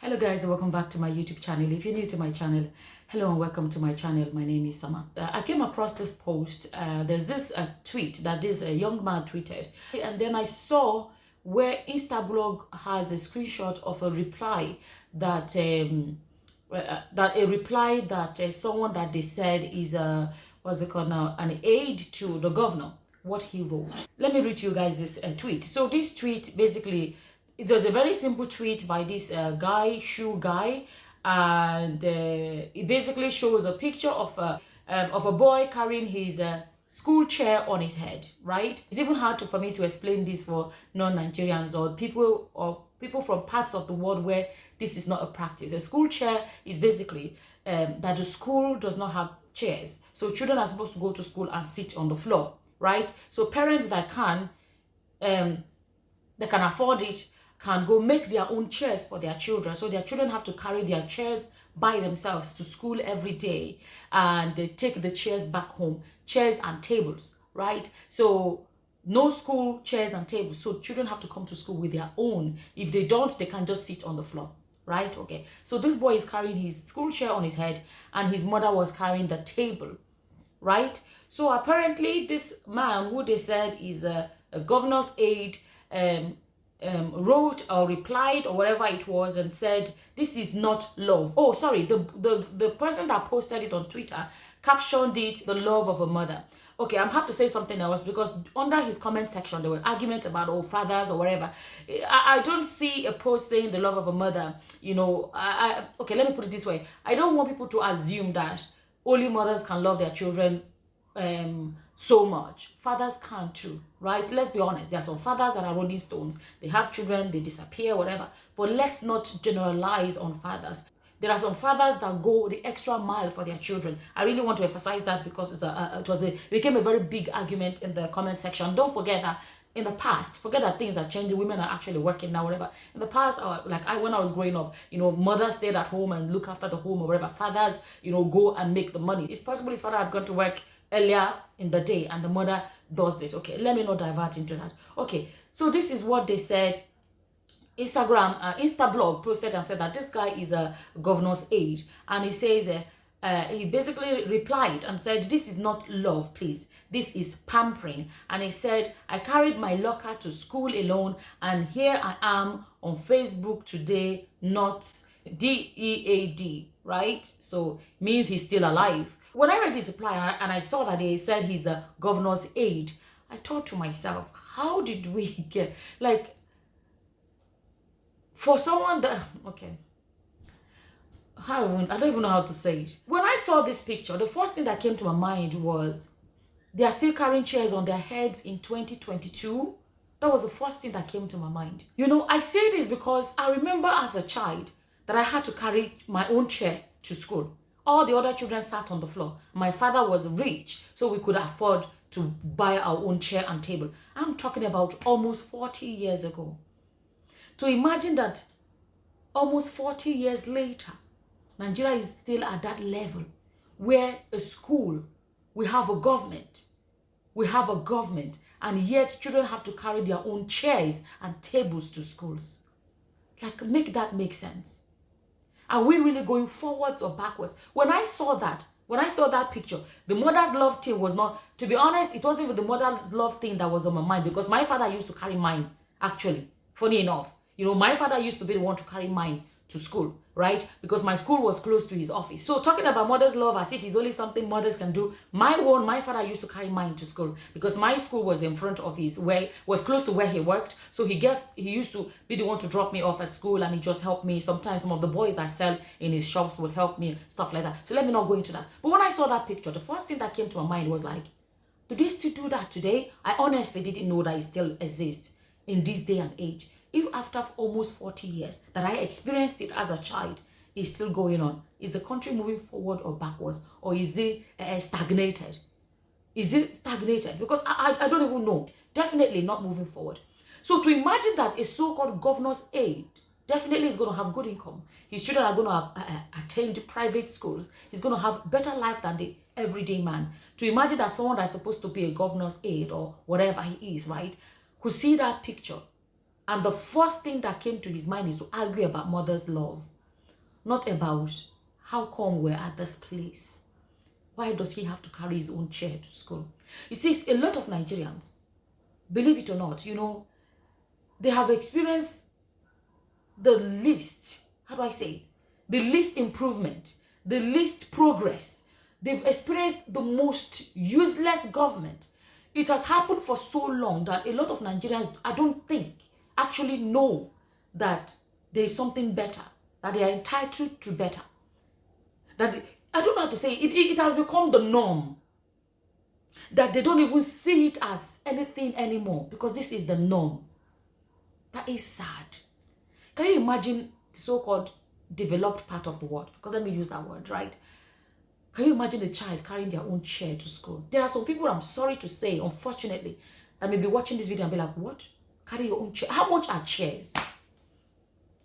Hello guys, welcome back to my YouTube channel. If you're new to my channel, hello and welcome to my channel. My name is Sama. I came across this post. There's this tweet that this young man tweeted, and then I saw where Instablog has a screenshot of a reply that someone that they said is what's it called now, an aide to the governor. What he wrote. Let me read to you guys this tweet. So this tweet basically, it was a very simple tweet by this shoe guy, and it basically shows a picture of a boy carrying his school chair on his head, right? It's even hard for me to explain this for non-Nigerians or people from parts of the world where this is not a practice. A school chair is basically that the school does not have chairs. So children are supposed to go to school and sit on the floor, right? So parents that can afford it can go make their own chairs for their children. So their children have to carry their chairs by themselves to school every day, and they take the chairs back home, chairs and tables, right? So no school chairs and tables. So children have to come to school with their own. If they don't, they can just sit on the floor, right? Okay. So this boy is carrying his school chair on his head, and his mother was carrying the table, right? So apparently this man, who they said is a governor's aide, wrote or replied or whatever it was and said, this is not love. Oh, sorry, the person that posted it on Twitter captioned it, the love of a mother. Okay, I have to say something else, because under his comment section there were arguments about fathers or whatever. I don't see a post saying the love of a mother. You know, okay, let me put it this way. I don't want people to assume that only mothers can love their children so much. Fathers can too, right? Let's be honest. There are some fathers that are rolling stones. They have children, they disappear, whatever. But let's not generalize on fathers. There are some fathers that go the extra mile for their children. I really want to emphasize that, because it became a very big argument in the comment section. Don't forget that in the past, forget that things are changing. Women are actually working now, whatever. In the past, when I was growing up, mothers stayed at home and look after the home or whatever. Fathers, go and make the money. It's possible his father had gone to work earlier in the day and the mother does this. Okay, let me not divert into that. Okay, so this is what they said. Instablog posted and said that this guy is a governor's aide, and he says he basically replied and said, this is not love, please, this is pampering. And he said, I carried my locker to school alone, and here I am on Facebook today, not DEAD, right? So means he's still alive. When I read this reply and I saw that they said he's the governor's aide, I thought to myself, how did we get, for someone that, okay, I don't even know how to say it. When I saw this picture, the first thing that came to my mind was, they are still carrying chairs on their heads in 2022. That was the first thing that came to my mind. I say this because I remember as a child that I had to carry my own chair to school. All the other children sat on the floor. My father was rich, so we could afford to buy our own chair and table. I'm talking about almost 40 years ago. To imagine that almost 40 years later, Nigeria is still at that level where a school, we have a government, and yet children have to carry their own chairs and tables to schools. Make that make sense. Are we really going forwards or backwards? When I saw that picture, the mother's love thing was not, to be honest, it wasn't even the mother's love thing that was on my mind, because my father used to carry mine, actually, funny enough. My father used to be the one to carry mine to school, right? Because my school was close to his office. So talking about mother's love as if it's only something mothers can do, my father used to carry mine to school, because my school was in front of was close to where he worked. So he used to be the one to drop me off at school, and he just helped me. Sometimes some of the boys that sell in his shops would help me, stuff like that. So let me not go into that. But when I saw that picture, the first thing that came to my mind was like, do they still do that today? I honestly didn't know that it still exists in this day and age. If after almost 40 years that I experienced it as a child, it's still going on. Is the country moving forward or backwards? Or is it stagnated? Is it stagnated? Because I don't even know. Definitely not moving forward. So to imagine that a so-called governor's aide definitely is going to have good income. His children are going to attend private schools. He's going to have better life than the everyday man. To imagine that someone that's supposed to be a governor's aide or whatever he is, right, could see that picture And the first thing that came to his mind is to argue about mother's love, not about how come we're at this place. Why does he have to carry his own chair to school? You see, a lot of Nigerians, believe it or not, you know, they have experienced the least, how do I say it? The least improvement, the least progress. They've experienced the most useless government. It has happened for so long that a lot of Nigerians, I don't think, actually know that there is something better, that they are entitled to better. That, I don't know how to say it, it has become the norm. That they don't even see it as anything anymore because this is the norm. That is sad. Can you imagine the so-called developed part of the world? Because let me use that word, right? Can you imagine a child carrying their own chair to school? There are some people, I'm sorry to say, unfortunately, that may be watching this video and be like, what? Carry your own chair? How much are chairs?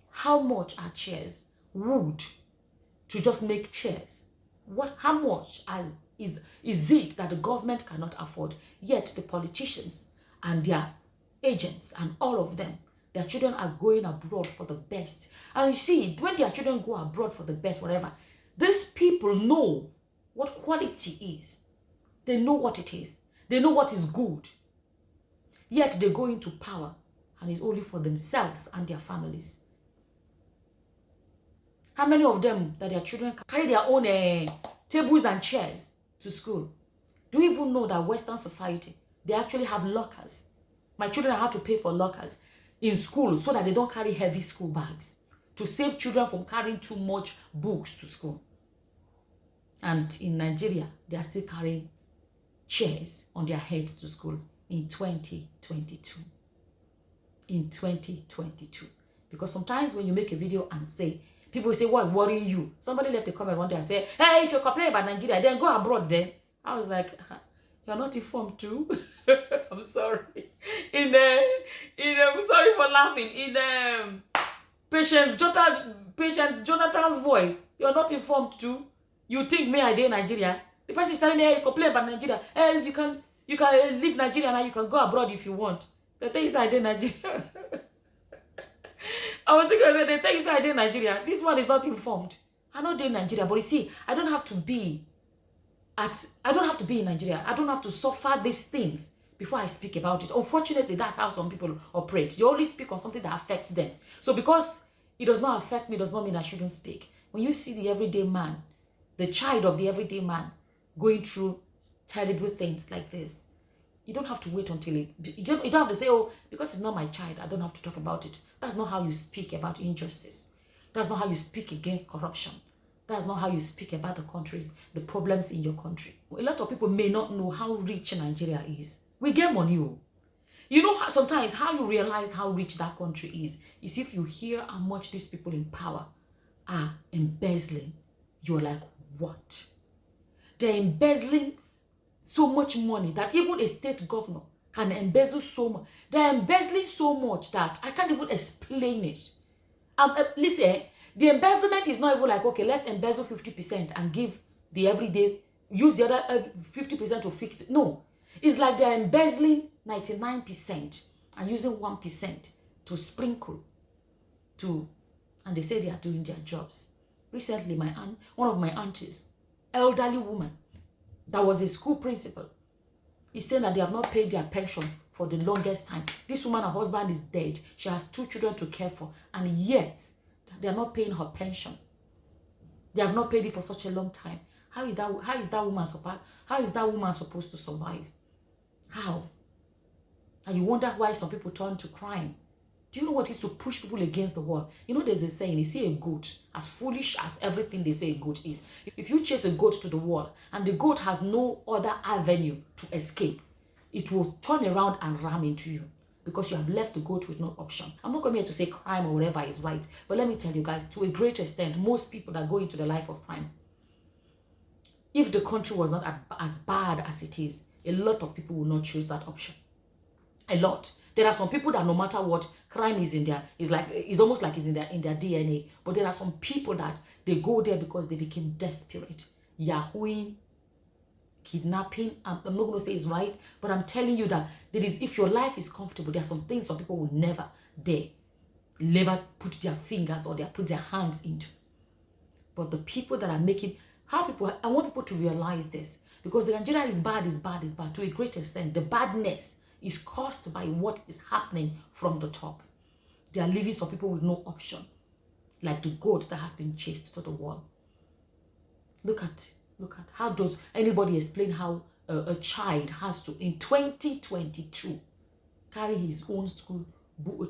How much are chairs? Wood to just make chairs. What? How much is it that the government cannot afford? Yet the politicians and their agents and all of them, their children are going abroad for the best. And you see, when their children go abroad for the best, whatever, these people know what quality is. They know what it is. They know what is good. Yet they go into power and it's only for themselves and their families. How many of them that their children carry their own tables and chairs to school? Do you even know that Western society, they actually have lockers? My children have to pay for lockers in school so that they don't carry heavy school bags, to save children from carrying too much books to school. And in Nigeria, they are still carrying chairs on their heads to school in 2022. In 2022. Because sometimes when you make a video and say, people say, what's worrying you? Somebody left a comment one day and said, hey, if you're complaining about Nigeria, then go abroad then. I was like, you're not informed too. I'm sorry. I'm sorry for laughing. In Patient Jonathan's voice, you're not informed too. You think me I did Nigeria? The person is telling me, hey, you complain about Nigeria. Hey, you can leave Nigeria now. You can go abroad if you want. The thing is I did Nigeria. I was thinking, the thing is I did Nigeria. This one is not informed. I'm not in Nigeria, but you see, I don't have to be in Nigeria. I don't have to suffer these things before I speak about it. Unfortunately, that's how some people operate. They only speak on something that affects them. So because it does not affect me, does not mean I shouldn't speak. When you see the everyday man, the child of the everyday man going through terrible things like this, you don't have to wait until you don't have to say, oh, because it's not my child, I don't have to talk about it. That's not how you speak about injustice. That's not how you speak against corruption. That's not how you speak about the countries, the problems in your country. A lot of people may not know how rich Nigeria is. We get money. Oh. You know, sometimes how you realize how rich that country is if you hear how much these people in power are embezzling. You're like, what? They're embezzling so much money that even a state governor can embezzle so much. They're embezzling so much that I can't even explain it. Listen, the embezzlement is not even like, okay, let's embezzle 50% and give the everyday, use the other 50% to fix it. No, it's like they're embezzling 99% and using 1% to sprinkle and they say they are doing their jobs. Recently, one of my aunties, elderly woman, that was a school principal, is saying that they have not paid their pension for the longest time. This woman, her husband is dead. She has 2 children to care for, and yet they are not paying her pension. They have not paid it for such a long time. How is that woman supposed to survive? How? And you wonder why some people turn to crime. Do you know what it is to push people against the wall? You know, there's a saying, you see a goat, as foolish as everything they say a goat is. If you chase a goat to the wall and the goat has no other avenue to escape, it will turn around and ram into you because you have left the goat with no option. I'm not coming here to say crime or whatever is right, but let me tell you guys, to a great extent, most people that go into the life of crime, if the country was not as bad as it is, a lot of people will not choose that option. A lot. There are some people that no matter what, crime is in it's almost like it's in their DNA. But there are some people that they go there because they became desperate. Yahooing, kidnapping. I'm not going to say it's right, but I'm telling you that if your life is comfortable, there are some things some people will never. they never put their fingers or they put their hands into. But the people that are making, I want people to realize this, because the Nigeria is bad to a great extent. The badness is caused by what is happening from the top. They are leaving some people with no option, like the goat that has been chased to the wall. Look at how does anybody explain how a child has to, in 2022, carry his own school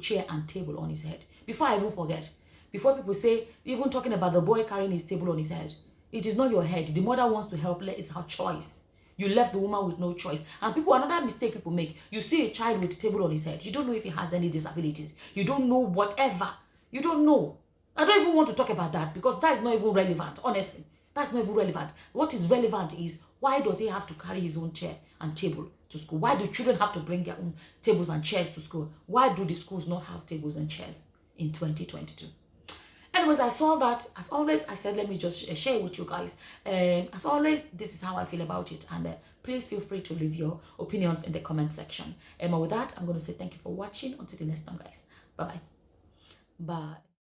chair and table on his head? Before I even forget, before people say, even talking about the boy carrying his table on his head, it is not your head. The mother wants to help, it's her choice. You left the woman with no choice. And another mistake people make, you see a child with a table on his head, you don't know if he has any disabilities, you don't know whatever, you don't know. I don't even want to talk about that, because that is not even relevant, honestly. That's not even relevant. What is relevant is, why does he have to carry his own chair and table to school? Why do children have to bring their own tables and chairs to school? Why do the schools not have tables and chairs in 2022? Anyways, I saw that. As always, I said, let me just share with you guys. As always, this is how I feel about it. And please feel free to leave your opinions in the comment section. And with that, I'm going to say thank you for watching. Until the next time, guys. Bye-bye. Bye.